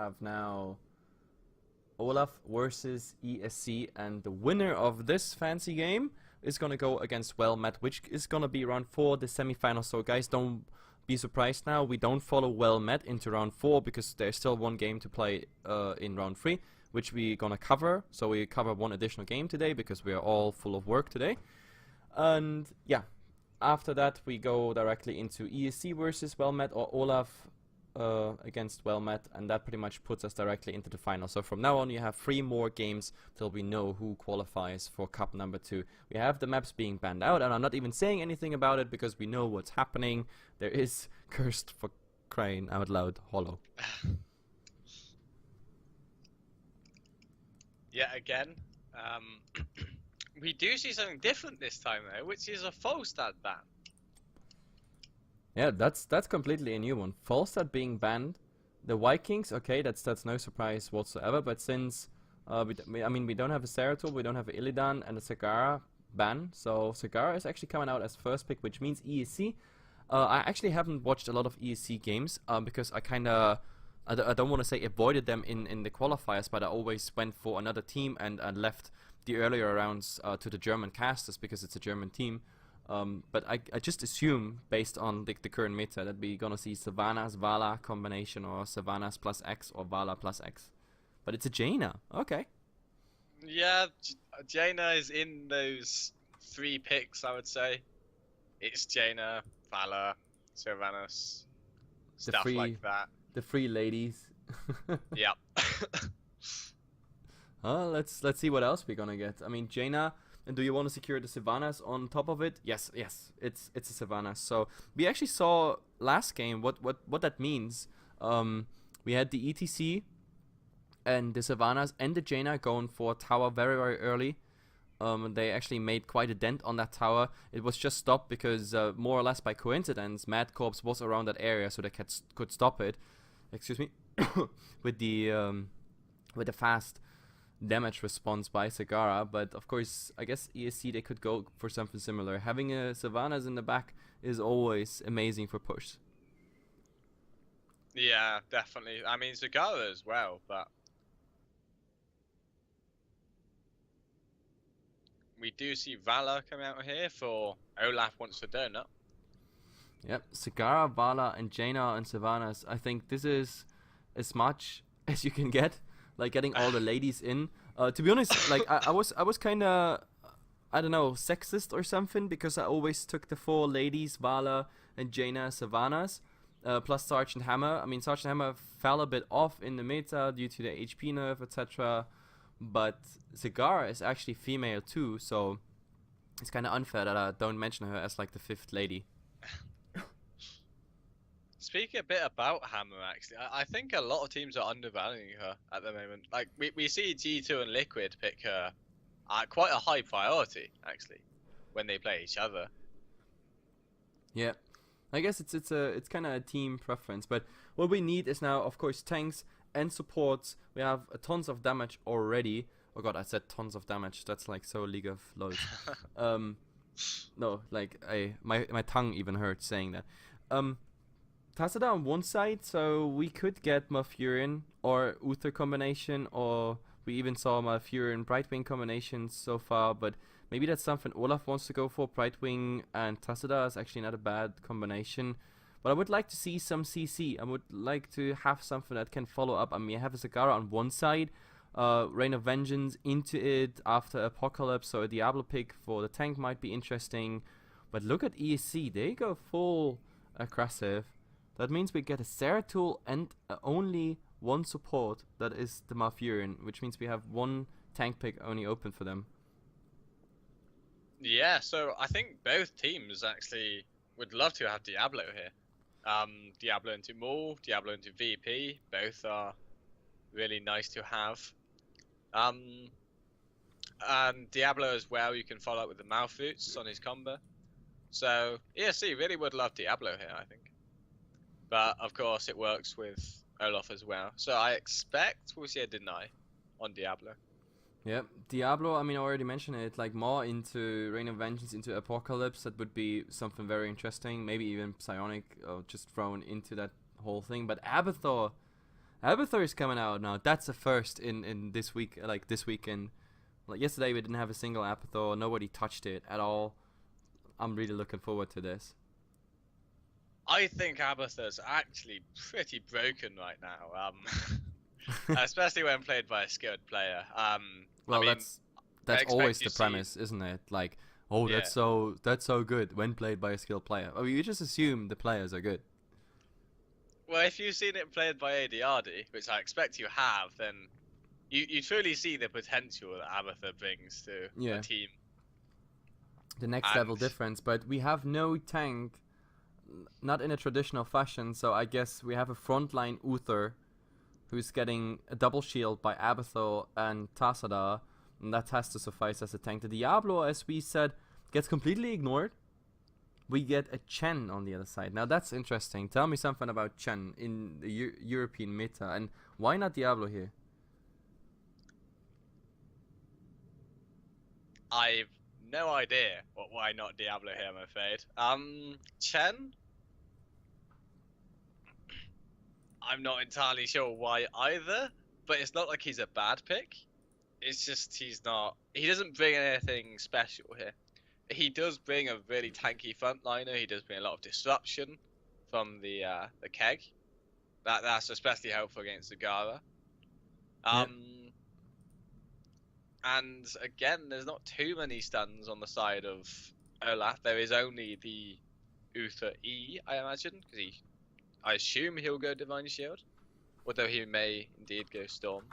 have now Olaf versus ESC, and the winner of this fancy game is gonna go against Well Met, which is gonna be round 4, the semi-final. So guys, don't be surprised now. We don't follow Well Met into round 4 because there's still one game to play in round 3, which we're gonna cover. So we cover one additional game today because we are all full of work today. And yeah, after that we go directly into ESC versus Well Met, or Olaf against Well Met, and that pretty much puts us directly into the final. So from now on you have 3 more games till we know who qualifies for Cup number 2. We have the maps being banned out, and I'm not even saying anything about it because we know what's happening. There is Cursed, for crying out loud, Hollow. Yet again, we do see something different this time though, which is a full stat ban. Yeah, that's completely a new one. Falstad being banned. The Vikings, okay, that's no surprise whatsoever. But since I mean, we don't have a Zeratul, we don't have a Illidan, and a Sagara ban, so Sagara is actually coming out as first pick, which means ESC. I actually haven't watched a lot of ESC games because I don't want to say avoided them in the qualifiers, but I always went for another team and left the earlier rounds to the German casters because it's a German team. But I just assume, based on the current meta, that we're gonna see Sylvanas Vala combination, or Sylvanas plus X, or Vala plus X. But it's a Jaina, okay. Yeah, Jaina is in those 3 picks, I would say. It's Jaina, Vala, Sylvanas, stuff like that. The 3 ladies. Yeah. Let's see what else we're gonna get. I mean, Jaina. And do you want to secure the Sylvanas on top of it? Yes, it's a Sylvanas. So we actually saw last game what that means. We had the ETC and the Sylvanas and the Jaina going for tower very, very early. They actually made quite a dent on that tower. It was just stopped because more or less by coincidence, Mad Corps was around that area, so they could stop it. Excuse me, with the fast damage response by Sagara. But of course, I guess ESC, they could go for something similar. Having a Sylvanas in the back is always amazing for push. Yeah, definitely. I mean, Sagara as well, but we do see Vala come out here for Olaf wants a donut. Yep, Sagara, Vala, and Jaina and Sylvanas. I think this is as much as you can get. Like getting all the ladies in. To be honest, like I was kind of, I don't know, sexist or something, because I always took the 4 ladies, Vala and Jaina, Sylvanas, plus Sergeant Hammer. I mean, Sergeant Hammer fell a bit off in the meta due to the HP nerf, etc. But Sagara is actually female too, so it's kind of unfair that I don't mention her as like the 5th lady. Speaking a bit about Hammer, actually, I think a lot of teams are undervaluing her at the moment. Like, we see G2 and Liquid pick her at quite a high priority, actually, when they play each other. Yeah, I guess it's kind of a team preference. But what we need is now, of course, tanks and supports. We have tons of damage already. Oh god, I said tons of damage. That's like so League of Legends. No, like my tongue even hurts saying that. Tassadar on one side, so we could get Malfurion or Uther combination, or we even saw Malfurion Brightwing combinations so far, but maybe that's something Olaf wants to go for. Brightwing and Tassadar is actually not a bad combination, but I would like to see some CC. I would like to have something that can follow up. I mean, I have a Sagara on one side, Reign of Vengeance into it after Apocalypse, so a Diablo pick for the tank might be interesting, but look at ESC, they go full aggressive. That means we get a Zeratul and only 1 support, that is the Malfurion, which means we have 1 tank pick only open for them. Yeah, so I think both teams actually would love to have Diablo here. Diablo into Maul, Diablo into VP, both are really nice to have. And Diablo as well, you can follow up with the Malfoots on his combo. So ESC really would love Diablo here, I think. But of course it works with Olaf as well. So I expect we'll see a deny on Diablo. Yep, Diablo, I mean, I already mentioned it, like more into Reign of Vengeance, into Apocalypse, that would be something very interesting. Maybe even Psionic, just thrown into that whole thing. But Abathur, Abathur is coming out now. That's a first in this week, like this weekend. Like yesterday, we didn't have a single Abathur. Nobody touched it at all. I'm really looking forward to this. I think Abathur's actually pretty broken right now. Especially when played by a skilled player. Well, I mean, that's I expect always to the see. premise, isn't it? Like, oh, Yeah. that's so good when played by a skilled player. I mean, you just assume the players are good. Well, if you've seen it played by ADRD, which I expect you have, then you truly see the potential that Abathur brings to Yeah. a team. The next And- level difference, but we have no tank, not in a traditional fashion. So I guess we have a frontline Uther, who's getting a double shield by Abathur and Tassadar, and that has to suffice as a tank. The Diablo, as we said, gets completely ignored. We get a Chen on the other side. Now that's interesting. Tell me something about Chen in the European meta, and why not Diablo here? I've no idea why not Diablo here, I'm afraid. Chen? I'm not entirely sure why either, but it's not like he's a bad pick. It's just he doesn't bring anything special here. He does bring a really tanky frontliner. He does bring a lot of disruption from the keg. That's especially helpful against Zagara. And again, there's not too many stuns on the side of Olaf. There is only the Uther E, I imagine, because I assume he'll go Divine Shield, although he may indeed go Storm.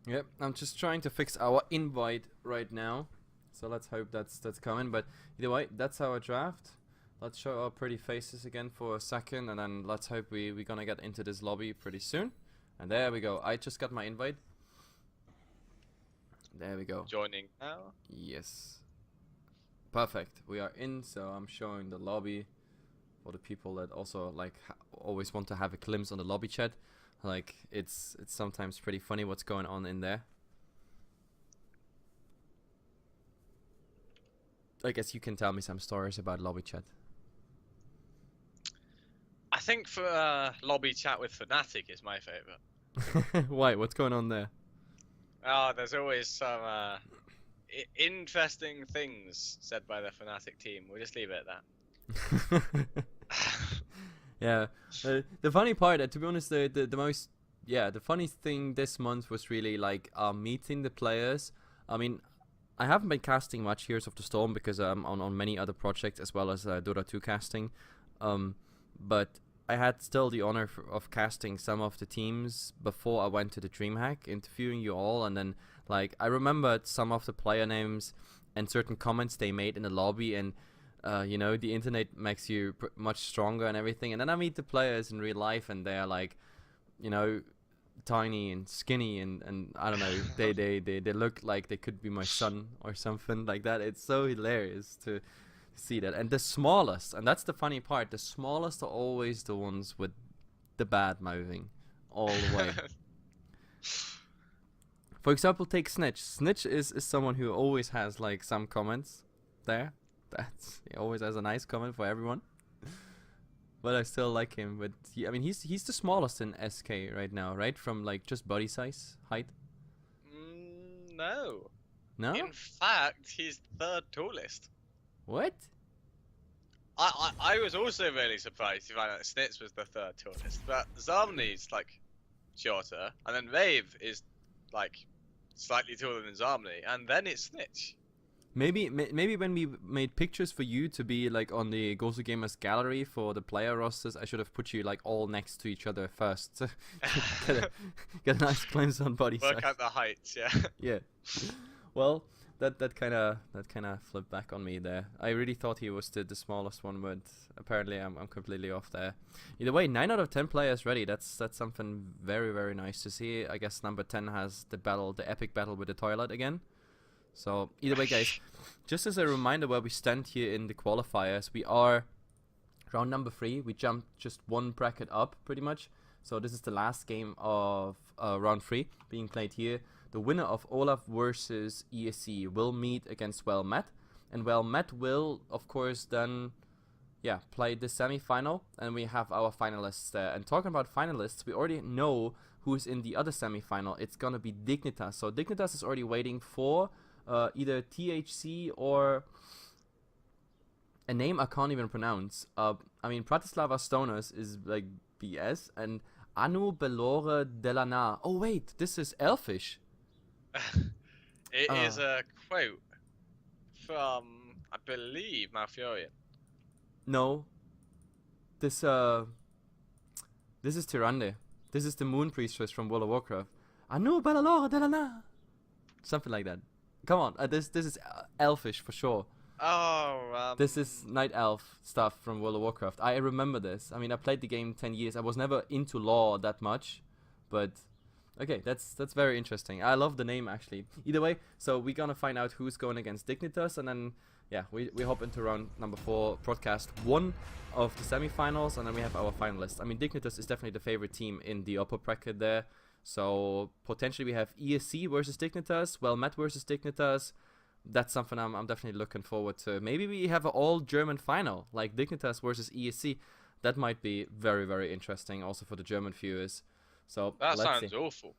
Yep, I'm just trying to fix our invite right now, so let's hope that's coming. But either way, that's our draft. Let's show our pretty faces again for a second, and then let's hope we're gonna get into this lobby pretty soon. And there we go. I just got my invite. There we go. Joining now. Yes. Perfect. We are in, so I'm showing the lobby for the people that also like always want to have a glimpse on the lobby chat. Like it's sometimes pretty funny what's going on in there. I guess you can tell me some stories about lobby chat. I think for lobby chat with Fnatic is my favorite. Why? What's going on there? Oh, there's always some interesting things said by the Fnatic team. We'll just leave it at that. Yeah, the funny part, to be honest, the most, the funny thing this month was really like meeting the players. I mean, I haven't been casting much Heroes of the Storm because I'm on many other projects as well as Dota 2 casting, but I had still the honor of casting some of the teams before I went to the DreamHack, interviewing you all, and then like I remembered some of the player names and certain comments they made in the lobby, and you know, the internet makes you much stronger and everything. And then I meet the players in real life, and they're like, you know, tiny and skinny, and I don't know, they look like they could be my son or something like that. It's so hilarious to see that. And the smallest, and that's the funny part, the smallest are always the ones with the bad mouthing all the way. For example, take Snitch. Snitch is someone who always has like some comments there. He always has a nice comment for everyone. But I still like him. But I mean, he's the smallest in SK right now, right? From like just body size, height. No. No. In fact, he's third tallest. What? I was also really surprised to find out that Snitz was the third tallest, but Zarmni's like shorter, and then Rave is like slightly taller than Zarmni, and then it's Snitch. Maybe when we made pictures for you to be like on the Gosugamers gallery for the player rosters, I should have put you like all next to each other first. get a nice glimpse on body size. Work out the heights, yeah. Yeah. Well, that kind of flipped back on me there. I really thought he was the smallest one, but apparently I'm completely off there. Either way, 9 out of 10 players ready. That's something very, very nice to see. I guess number 10 has the epic battle with the toilet again. So either way, guys, just as a reminder where we stand here in the qualifiers, we are round number 3. We jumped just one bracket up pretty much. So this is the last game of round 3 being played here. The winner of Olaf versus ESC will meet against Well Met, and Well Met will, of course, then play the semi-final, and we have our finalists there. And talking about finalists, we already know who's in the other semi-final. It's gonna be Dignitas. So Dignitas is already waiting for either THC or a name I can't even pronounce. I mean, Bratislava Stoners is like BS, and Anu Belore Delana. Oh wait, this is Elfish. It is a quote from, I believe, Malfurion. No. This is Tyrande. This is the Moon Priestess from World of Warcraft. Anu Belore Delana. Something like that. Come on, this is Elfish for sure. Oh, This is Night Elf stuff from World of Warcraft. I remember this. I mean, I played the game 10 years. I was never into lore that much, but okay, that's very interesting. I love the name actually. Either way, so we're gonna find out who's going against Dignitas, and then we hop into round number 4, broadcast 1 of the semi-finals, and then we have our finalists. I mean, Dignitas is definitely the favorite team in the upper bracket there. So potentially we have ESC versus Dignitas, well met versus Dignitas. That's something I'm definitely looking forward to. Maybe we have an all-German final, like Dignitas versus ESC. That might be very, very interesting, also for the German viewers. So that let's sounds see. awful.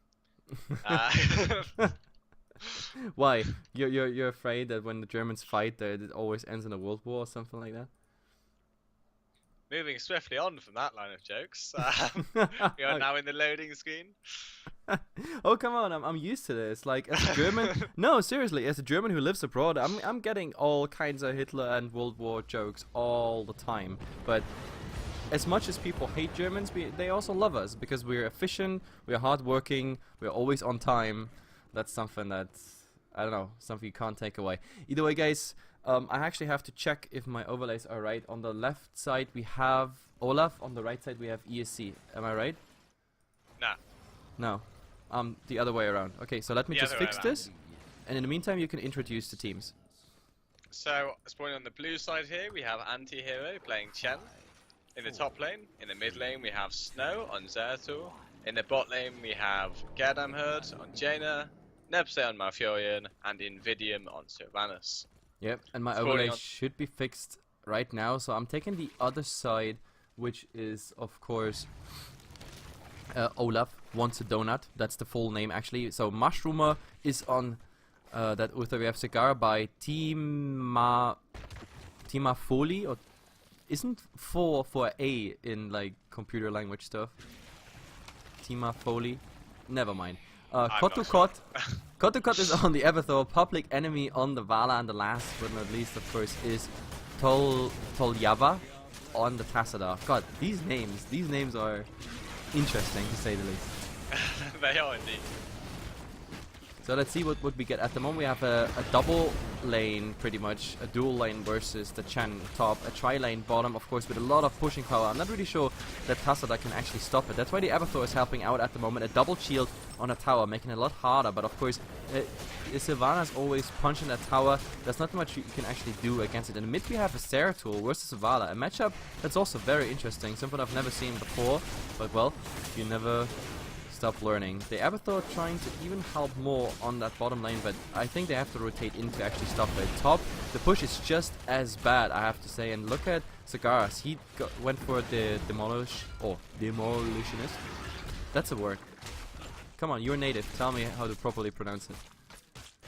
Why? You're afraid that when the Germans fight, that it always ends in a world war or something like that? Moving swiftly on from that line of jokes, we are now in the loading screen. Oh come on, I'm used to this. Like as a German, no seriously, as a German who lives abroad, I'm getting all kinds of Hitler and World War jokes all the time. But as much as people hate Germans, they also love us because we're efficient, we're hardworking, we're always on time. That's something that I don't know, something you can't take away. Either way, guys, I actually have to check if my overlays are right. On the left side we have Olaf, on the right side we have ESC. Am I right? Nah. No. The other way around. Okay, so let me just fix this. And in the meantime, you can introduce the teams. So, spawning on the blue side here, we have Anti-Hero playing Chen. In the top lane, in the mid lane, we have Snow on Zeratul. In the bot lane, we have Gerdamherd on Jaina, Nebse on Malfurion, and Invidium on Sylvanas. Yep, and my overlay should be fixed right now. So I'm taking the other side, which is, of course, Olaf wants a donut. That's the full name actually. So Mushroomer is on that Uther. We have Cigar by Timafoli, or isn't for A in like computer language stuff. Timafoli. Never mind. Kotukot. Kotukot is on the Abathor. Public Enemy on the Vala, and the last but not least, of course, is Tolyava on the Tassadar. God, these names are interesting to say the least. They are indeed. So let's see what we get. At the moment we have a double lane, pretty much, a dual lane versus the Chen top, a tri-lane bottom, of course, with a lot of pushing power. I'm not really sure that Tassadar can actually stop it. That's why the Abathor is helping out at the moment. A double shield on a tower, making it a lot harder, but of course Sylvanas always punching that tower. There's not much you can actually do against it. In the mid we have a Zeratul versus Vala, a matchup that's also very interesting, something I've never seen before, but well, you never stop learning. The Abathor trying to even help more on that bottom lane, but I think they have to rotate in to actually stop it. Top, the push is just as bad, I have to say, and look at Cigaras. He went for the demolitionist. That's a word. Come on, you're native. Tell me how to properly pronounce it.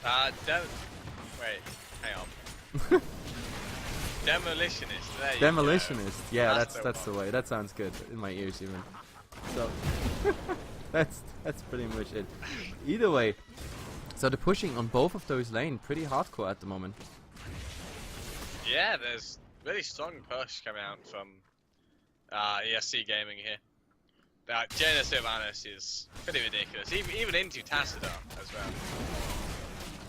Wait, hang on. Demolitionist. There you Demolitionist. go. Yeah, that's the way. That sounds good in my ears even. So that's pretty much it. Either way, so the pushing on both of those lanes pretty hardcore at the moment. Yeah, there's really strong push coming out from ESC Gaming here. Jaina Sylvanas is pretty ridiculous, even into Tassadar as well.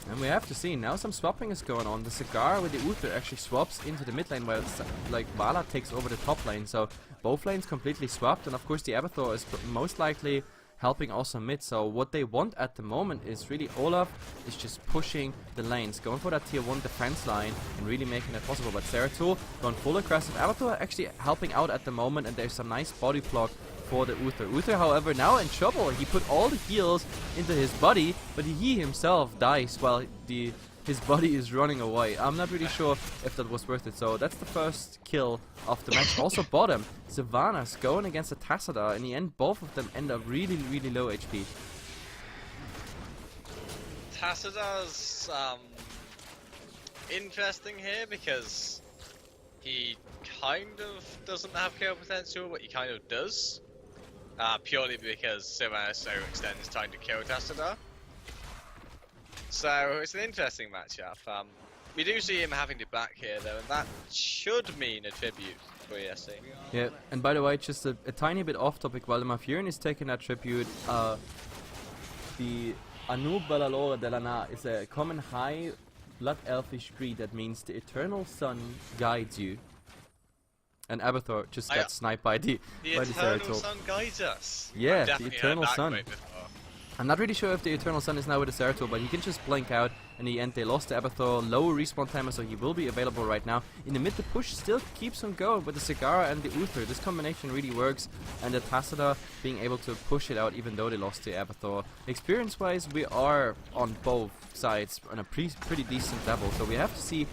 And we have to see, now some swapping is going on. The Cigar with the Uther actually swaps into the mid lane, while like Vala takes over the top lane. So both lanes completely swapped, and of course the Abathor is most likely helping also mid. So what they want at the moment is really Olaf is just pushing the lanes, going for that tier 1 defense line and really making it possible. But Zeratul going full aggressive. Abathor actually helping out at the moment, and there's some nice body block for the Uther. Uther, however, now in trouble. He put all the heals into his body, but he himself dies while the his body is running away. I'm not really sure if that was worth it. So that's the first kill of the match. Also bottom, Sylvanas going against a Tassadar. In the end, both of them end up really, really low HP. Tassadar's interesting here because he kind of doesn't have kill potential, but he kind of does. Purely because Sylvanas so extends time to kill Tassadar. So it's an interesting matchup. We do see him having to back here though, and that should mean a tribute for ESC. Yeah, and by the way, just a tiny bit off topic, while the Mafirin is taking that tribute, the Anu Balalore de la Na is a common high blood elfish creed that means the eternal sun guides you. And Abathur just got sniped by the Eternal Sun guides us. Yeah, the Eternal Sun. I'm not really sure if the Eternal Sun is now with the Cerator, but he can just blink out. In the end, they lost the Abathur, low respawn timer, so he will be available right now. In the mid, the push still keeps on going with the Sigara and the Uther. This combination really works, and the Tassadar being able to push it out even though they lost the Abathur. Experience-wise, we are on both sides on a pretty decent level, so we have to see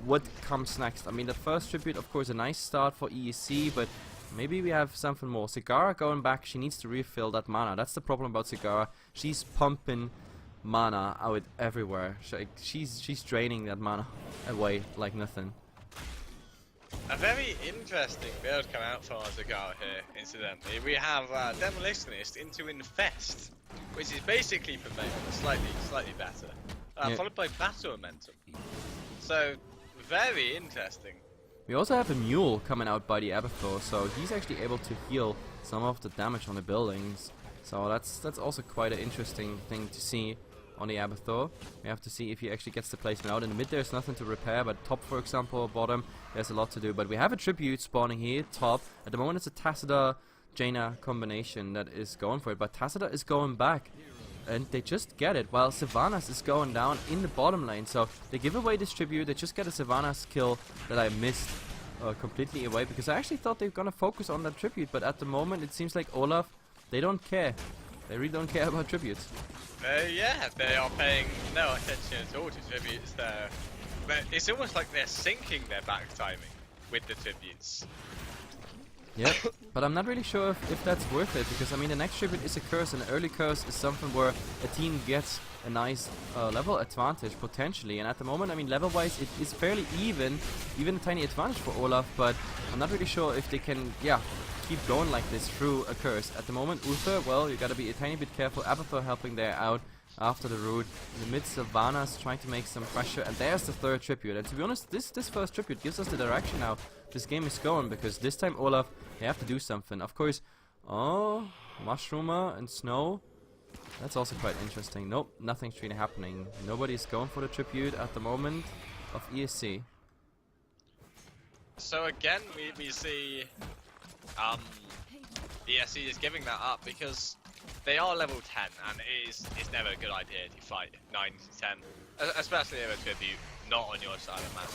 what comes next. I mean, the first tribute, of course, a nice start for ESC, but maybe we have something more. Sigara going back, she needs to refill that mana. That's the problem about Sigara. She's pumping mana out everywhere. She's draining that mana away like nothing. A very interesting build come out from Sigara here, incidentally. We have Demolitionist into Infest, which is basically from slightly better. Followed by Battle Momentum. So, very interesting. We also have a Mule coming out by the Abathur, so he's actually able to heal some of the damage on the buildings. So that's also quite an interesting thing to see on the Abathur. We have to see if he actually gets the placement out. In the mid there's nothing to repair, but top, for example, bottom, there's a lot to do. But we have a tribute spawning here, top. At the moment it's a Tassadar Jaina combination that is going for it, but Tassadar is going back. And they just get it, while Sylvanas is going down in the bottom lane. So they give away this tribute, they just get a Sylvanas kill that I missed completely away, because I actually thought they were gonna focus on that tribute, but at the moment it seems like Olaf, they don't care. They really don't care about tributes. Yeah, they are paying no attention at all to tributes there. But it's almost like they're syncing their back timing with the tributes. Yeah, but I'm not really sure if that's worth it, because I mean the next tribute is a curse, and an early curse is something where a team gets a nice level advantage potentially, and at the moment, I mean level wise it is fairly even a tiny advantage for Olaf, but I'm not really sure if they can keep going like this through a curse. At the moment Uther, well, you gotta be a tiny bit careful. Abathur helping there out after the root. In the mid, Sylvanas trying to make some pressure, and there's the third tribute, and to be honest this first tribute gives us the direction now this game is going, because this time Olaf, they have to do something. Of course, oh, Mushroomer and Snow, that's also quite interesting. Nope, nothing's really happening. Nobody's going for the tribute at the moment of ESC. So again, we see ESC is giving that up because they are level 10, and it's never a good idea to fight 9 to 10, especially with a tribute not on your side of the map.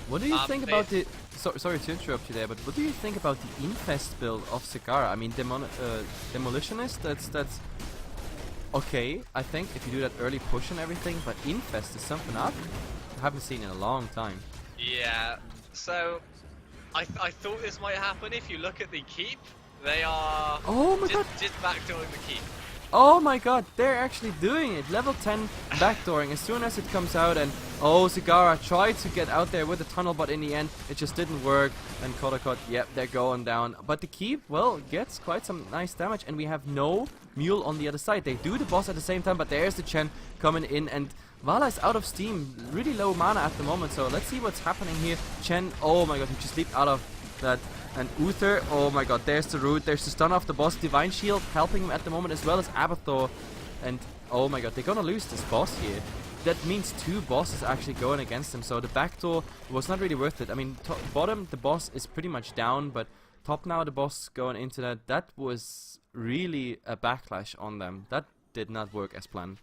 What do you think about the... sorry to interrupt you there, but what do you think about the Infest build of Sigara? I mean, Demolitionist, that's okay, I think, if you do that early push and everything, but Infest is something I haven't seen in a long time. Yeah, so I thought this might happen. If you look at the keep, they are just backdooring the keep. Oh my god, they're actually doing it. Level 10 backdooring as soon as it comes out, and oh, Sigara tried to get out there with the tunnel, but in the end it just didn't work. And Kodakot, yep, they're going down. But the keep, well, gets quite some nice damage, and we have no Mule on the other side. They do the boss at the same time, but there's the Chen coming in, and Vala is out of steam, really low mana at the moment, so let's see what's happening here. Chen, oh my god, he just leaped out of that. And Uther, oh my god, there's the root, there's the stun off the boss, Divine Shield helping him at the moment, as well as Abathur. And oh my god, they're gonna lose this boss here. That means 2 bosses actually going against him, so the backdoor was not really worth it. I mean, bottom, the boss is pretty much down, but top now, the boss going into that was really a backlash on them. That did not work as planned.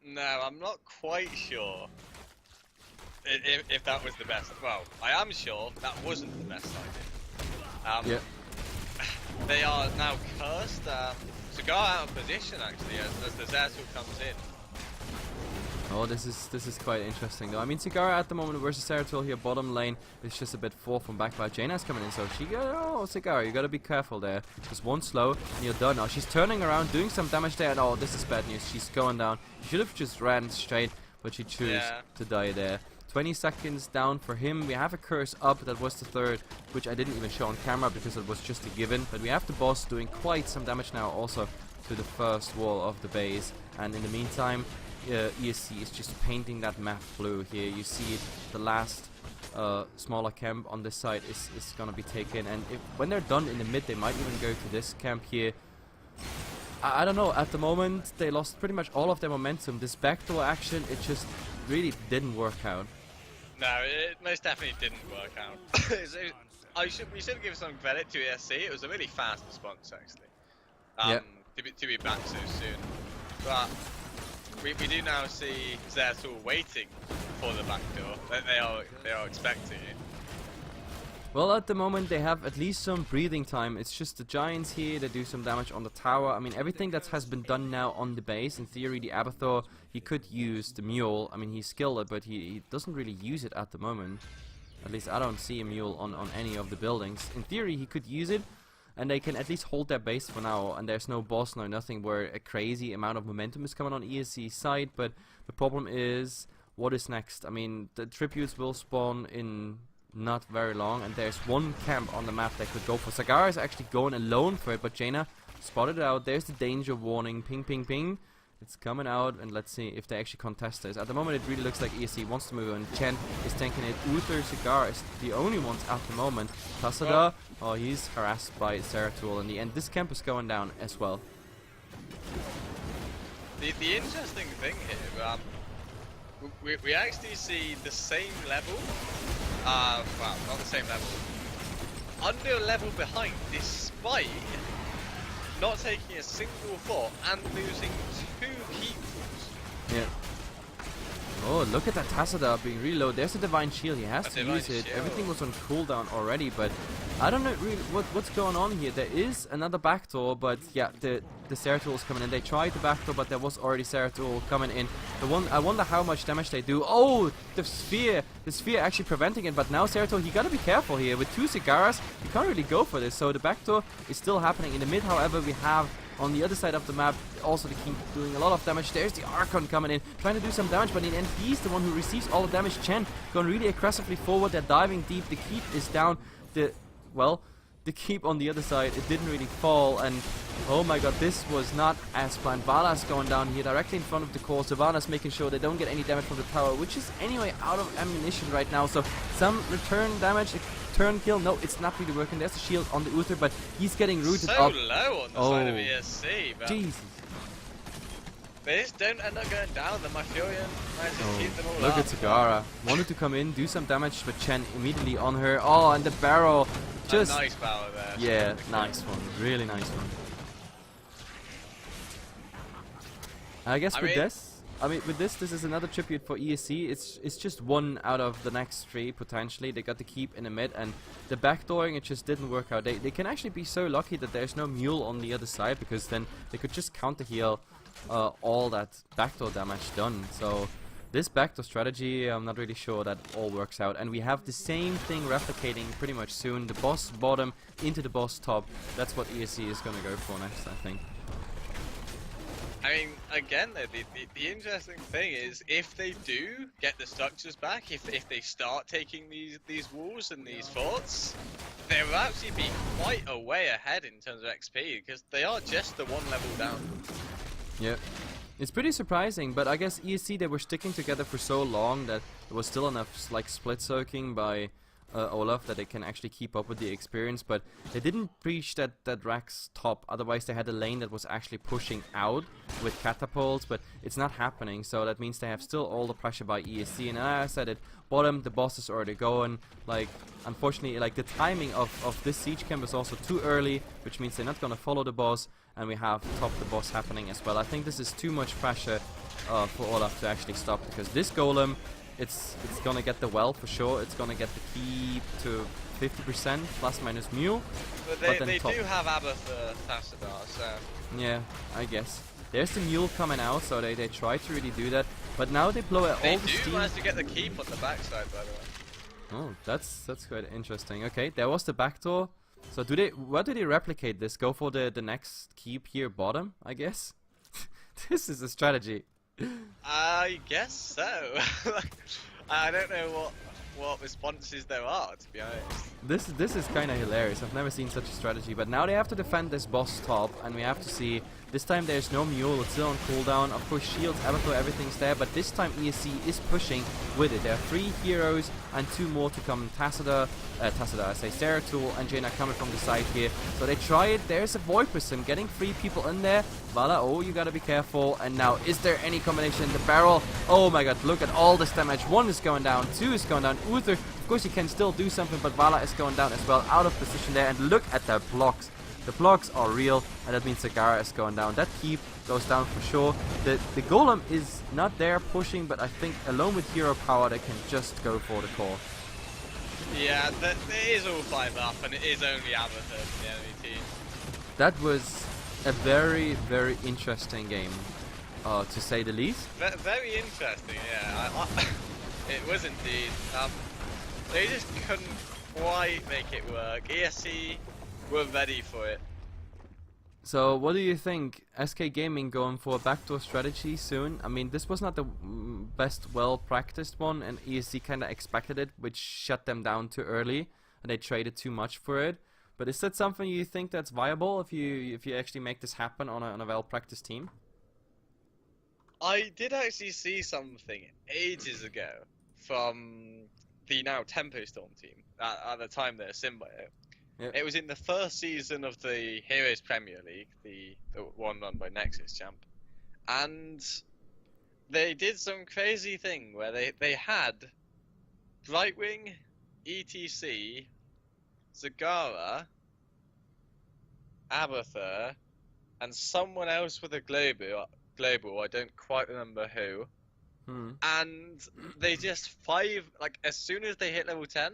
No, I'm not quite sure if that was the best. Well, I am sure that wasn't the best idea. Yeah. They are now cursed. To go out of position actually as the Zertul comes in. Oh, this is quite interesting though. I mean, Sigara at the moment versus Seratul here, bottom lane is just a bit far from back, but Jaina's coming in, so she oh, Sigara, you gotta be careful there. Just one slow, and you're done. Now she's turning around, doing some damage there, and oh, this is bad news. She's going down. She should have just ran straight, but she chose to die there. 20 seconds down for him. We have a curse up, that was the third, which I didn't even show on camera because it was just a given. But we have the boss doing quite some damage now also to the first wall of the base, and in the meantime, ESC is just painting that map blue here. You see it, the last smaller camp on this side is gonna be taken, and when they're done in the mid, they might even go to this camp here. I don't know, at the moment they lost pretty much all of their momentum. This backdoor action, it just really didn't work out. No, it most definitely didn't work out. We should give some credit to ESC. It was a really fast response actually. To be back so soon, but we do now see Zeratul waiting for the back door. They are expecting it. Well, at the moment they have at least some breathing time. It's just the giants here that do some damage on the tower. I mean, everything that has been done now on the base. In theory, the Abathur, he could use the mule. I mean, he's skilled, but he doesn't really use it at the moment. At least I don't see a mule on any of the buildings. In theory, he could use it, and they can at least hold their base for now, and there's no boss, no nothing, where a crazy amount of momentum is coming on ESC's side. But the problem is, what is next? I mean, the tributes will spawn in not very long, and there's one camp on the map they could go for. Sagara is actually going alone for it, but Jaina spotted it out. There's the danger warning, ping ping ping. It's coming out, and let's see if they actually contest this. At the moment, it really looks like ESC wants to move, and Chen is tanking it. Uther, Cigar is the only ones at the moment. Tasada, oh, he's harassed by Seratul in the end. This camp is going down as well. The interesting thing here, we actually see the same level, well, not the same level, under a level behind, despite not taking a single thought and losing 2 peoples. Yeah. Oh, look at that Tasada being really low. There's a Divine Shield. He has to use it. Everything was on cooldown already, but I don't know really what's going on here. There is another backdoor, but yeah, the Seratul is coming in. They tried the backdoor, but there was already Seratul coming in. I wonder how much damage they do. Oh, the sphere actually preventing it, but now Seratul, he gotta be careful here. With 2 Cigaras, you can't really go for this. So the backdoor is still happening. In the mid, however, we have on the other side of the map also the King doing a lot of damage. There's the Archon coming in, trying to do some damage, but in the end he's the one who receives all the damage. Chen going really aggressively forward. They're diving deep. The keep is down. The keep on the other side, it didn't really fall, and oh my god, this was not as planned. Vala's going down here directly in front of the core. Savannah's making sure they don't get any damage from the tower, which is anyway out of ammunition right now. So some return damage, a turn kill. No, it's not really working. There's a shield on the Uther, but he's getting rooted up. So low on the side of ESC, but Jesus. They just don't end up going down. The Mafurian managed to keep them all look up. at Sagara. Wanted to come in, do some damage, but Chen immediately on her. Oh, and the barrel. Just a nice barrel there. Yeah, nice one. Really nice one. I guess with this is another tribute for ESC. It's just one out of the next 3 potentially. They got the keep in the mid, and the backdooring, it just didn't work out. They can actually be so lucky that there's no mule on the other side, because then they could just counter heal all that backdoor damage done. So this backdoor strategy, I'm not really sure that all works out. And we have the same thing replicating pretty much soon. The boss bottom into the boss top. That's what ESC is going to go for next, I think. I mean, again, the interesting thing is, if they do get the structures back, if they start taking these walls and these forts, they will actually be quite a way ahead in terms of XP, because they are just the 1 level down. Yeah. It's pretty surprising, but I guess ESC, they were sticking together for so long that there was still enough like split soaking by Olaf that they can actually keep up with the experience, but they didn't breach that Rax top. Otherwise they had a lane that was actually pushing out with catapults, but it's not happening, so that means they have still all the pressure by ESC. And I said it, bottom, the boss is already going. Like, unfortunately, like the timing of this siege camp is also too early, which means they're not gonna follow the boss, and we have top the boss happening as well. I think this is too much pressure for Olaf to actually stop, because this golem, it's gonna get the well for sure. It's gonna get the keep to 50% plus minus mule. But they do have Abathur Tassadar, so yeah, I guess. There's the mule coming out, so they try to really do that. But now they blow out They all the do steam. manage to get the keep on the backside, by the way. Oh, that's quite interesting. Okay, there was the backdoor. So where do they replicate this? Go for the next keep here bottom, I guess? This is a strategy. I guess so. I don't know what responses there are, to be honest. This is kind of hilarious. I've never seen such a strategy. But now they have to defend this boss top, and we have to see. This time there's no mule. It's still on cooldown. Of course, shields, avatar, everything's there. But this time ESC is pushing with it. There are 3 heroes and 2 more to come. Tassadar, I say, Seratool and Jaina coming from the side here. So they try it. There's a void prism getting 3 people in there. Vala, oh, you gotta be careful. And now, is there any combination? The barrel. Oh my god, look at all this damage. 1 is going down, 2 is going down. Uther, of course, he can still do something, but Vala is going down as well, out of position there. And look at the blocks. The blocks are real, and that means Sagara is going down. That keep goes down for sure. The golem is not there pushing, but I think alone with hero power, they can just go for the core. Yeah, it is all 5 up, and it is only Avatar in the enemy team. That was a very, very interesting game, to say the least. Very interesting, yeah. It was indeed. They just couldn't quite make it work. ESC were ready for it. So what do you think? SK Gaming going for a backdoor strategy soon? I mean, this was not the best well-practiced one, and ESC kind of expected it, which shut them down too early, and they traded too much for it. But is that something you think that's viable if you actually make this happen on a well-practiced team? I did actually see something ages ago from the now Tempo Storm team. At the time, they're Symbiote. Yep. It was in the first season of the Heroes Premier League, the one run by Nexus Champ, and they did some crazy thing where they had Brightwing, ETC, Zagara, Abathur, and someone else with a global. I don't quite remember who. And they just as soon as they hit level 10,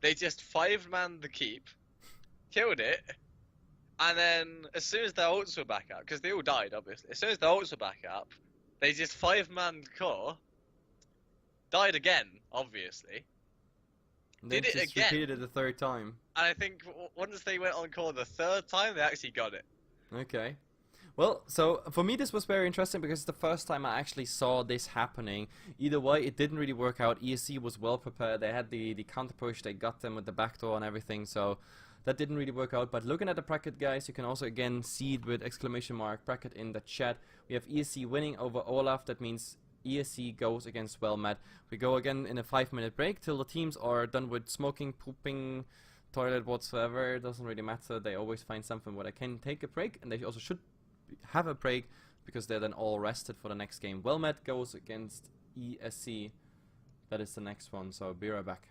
they just 5-manned the keep, killed it, and then as soon as their ults were back up, because they all died obviously, as soon as their ults were back up, they just 5-manned core, died again, obviously, did it again, repeated it the 3rd time. and I think once they went on core the 3rd time, they actually got it. Okay. Well, so for me this was very interesting because it's the first time I actually saw this happening. Either way, it didn't really work out. ESC was well prepared. They had the counter push. They got them with the backdoor and everything. So that didn't really work out. But looking at the bracket, guys, you can also again see it with exclamation mark bracket in the chat. We have ESC winning over Olaf. That means ESC goes against Wellmet. We go again in a 5-minute break till the teams are done with smoking, pooping, toilet, whatsoever. It doesn't really matter. They always find something where they can take a break, and they also should have a break because they're then all rested for the next game. Wellmet goes against ESC. That is the next one, so be right back.